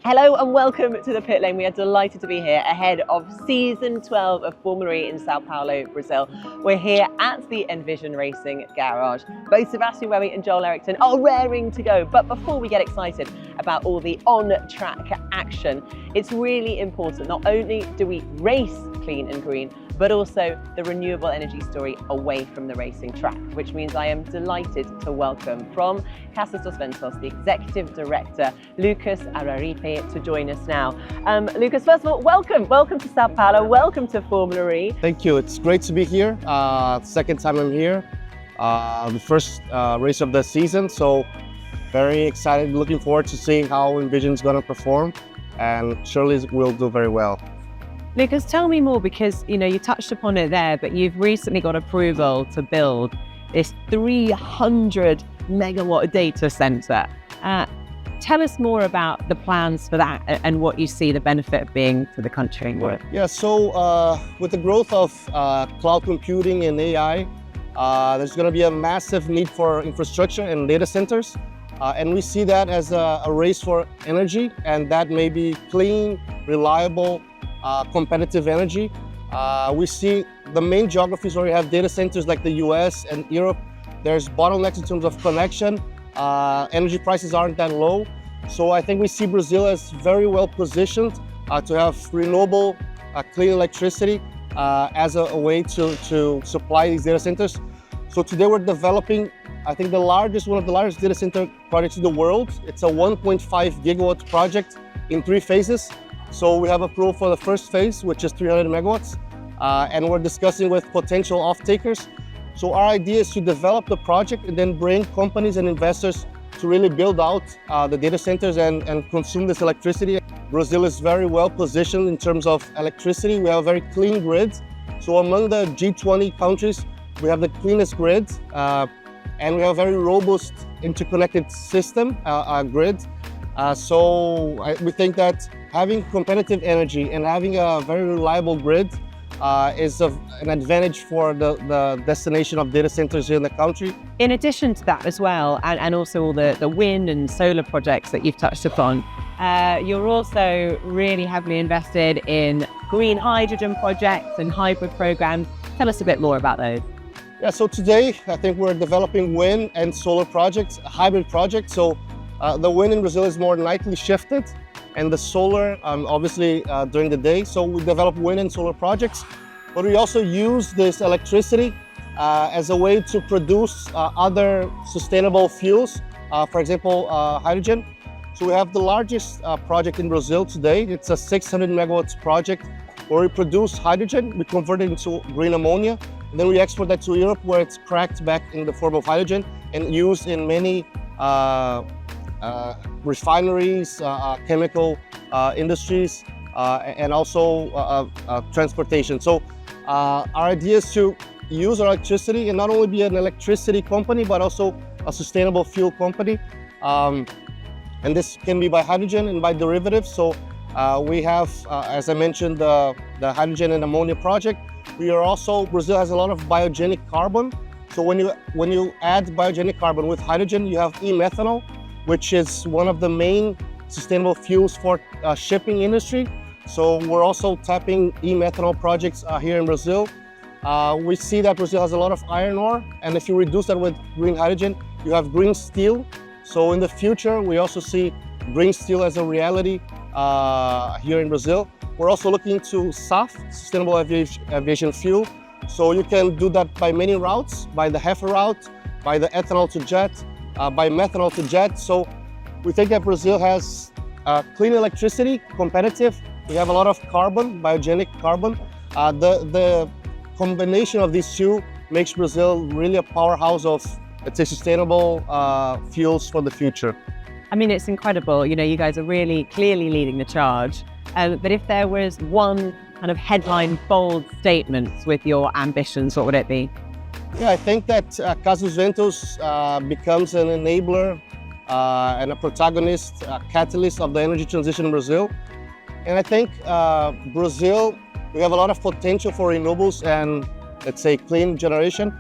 Hello and welcome to the pit lane. We are delighted to be here ahead of season 12 of Formula E in São Paulo, Brazil. We're here at the Envision Racing Garage. Both Sebastian Webby and Joel Eriksson are raring to go. But before we get excited about all the on-track action, it's really important not only do we race clean and green, but also the renewable energy story away from the racing track, which means I am delighted to welcome from Casa dos Ventos, the Executive Director, Lucas Araripe, to join us now. Lucas, first of all, welcome to São Paulo, welcome to Formula E. Thank you, it's great to be here. Second time I'm here, the first race of the season, so very excited, looking forward to seeing how Envision is going to perform, and surely we'll do very well. Lucas, tell me more, because you touched upon it there, but you've recently got approval to build this 300 megawatt data center. Tell us more about the plans for that and what you see the benefit of being to the country. Yeah, so with the growth of cloud computing and AI, there's going to be a massive need for infrastructure and data centers. And we see that as a race for energy, and that may be clean, reliable, competitive energy. We see the main geographies where we have data centers like the US and Europe. There's bottlenecks in terms of connection. Energy prices aren't that low. So I think we see Brazil as very well positioned to have renewable, clean electricity as a way to supply these data centers. So today we're developing, I think, one of the largest data center projects in the world. It's a 1.5 gigawatt project in 3 phases. So we have approval for the first phase, which is 300 megawatts, and we're discussing with potential off-takers. So our idea is to develop the project and then bring companies and investors to really build out the data centers and consume this electricity. Brazil is very well positioned in terms of electricity. We have a very clean grid. So among the G20 countries, we have the cleanest grid, and we have a very robust interconnected system, grid. So we think that having competitive energy and having a very reliable grid is an advantage for the destination of data centers here in the country. In addition to that as well, and also all the wind and solar projects that you've touched upon, you're also really heavily invested in green hydrogen projects and hybrid programs. Tell us a bit more about those. Yeah, so today I think we're developing wind and solar projects, hybrid projects. So the wind in Brazil is more nightly shifted, and the solar obviously during the day. So we develop wind and solar projects, but we also use this electricity as a way to produce other sustainable fuels, for example, hydrogen. So we have the largest project in Brazil today. It's a 600 megawatts project where we produce hydrogen, we convert it into green ammonia, and then we export that to Europe, where it's cracked back in the form of hydrogen and used in many refineries, chemical industries, and also transportation. So our idea is to use our electricity and not only be an electricity company, but also a sustainable fuel company. And this can be by hydrogen and by derivatives. So we have, as I mentioned, the hydrogen and ammonia project. Brazil has a lot of biogenic carbon. So when you add biogenic carbon with hydrogen, you have e-methanol, which is one of the main sustainable fuels for shipping industry. So we're also tapping e-methanol projects here in Brazil. We see that Brazil has a lot of iron ore, and if you reduce that with green hydrogen, you have green steel. So in the future, we also see green steel as a reality here in Brazil. We're also looking to SAF, sustainable aviation fuel. So you can do that by many routes, by the HEFA route, by the ethanol to jet, by methanol to jet. So we think that Brazil has clean electricity, competitive. We have a lot of carbon, biogenic carbon. The combination of these two makes Brazil really a powerhouse of, let's say, sustainable fuels for the future. I mean, it's incredible. You guys are really clearly leading the charge. But if there was one kind of headline bold statement with your ambitions, what would it be? Yeah, I think that Casa dos Ventos becomes an enabler and a protagonist, a catalyst of the energy transition in Brazil. And I think Brazil, we have a lot of potential for renewables and, let's say, clean generation.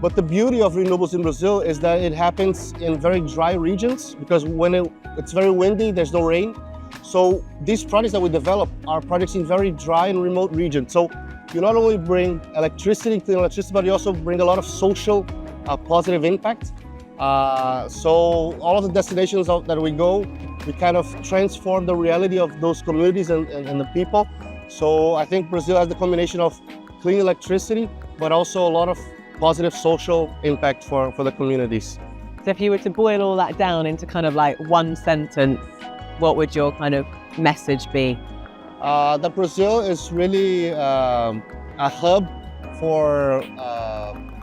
But the beauty of renewables in Brazil is that it happens in very dry regions, because when it's very windy, there's no rain. So these projects that we develop are projects in very dry and remote regions. So you not only bring electricity, clean electricity, but you also bring a lot of social positive impact. So all of the destinations that we go, we kind of transform the reality of those communities and the people. So I think Brazil has the combination of clean electricity, but also a lot of positive social impact for the communities. So if you were to boil all that down into kind of like one sentence, what would your kind of message be? That Brazil is really a hub for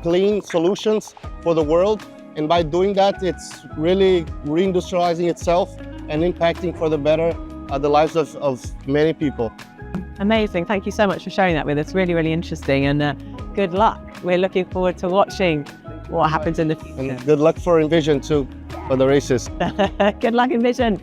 clean solutions for the world. And by doing that, it's really reindustrializing itself and impacting for the better the lives of many people. Amazing. Thank you so much for sharing that with us. Really, really interesting, and good luck. We're looking forward to watching what happens in the future. And good luck for Envision too, for the races. Good luck, Envision.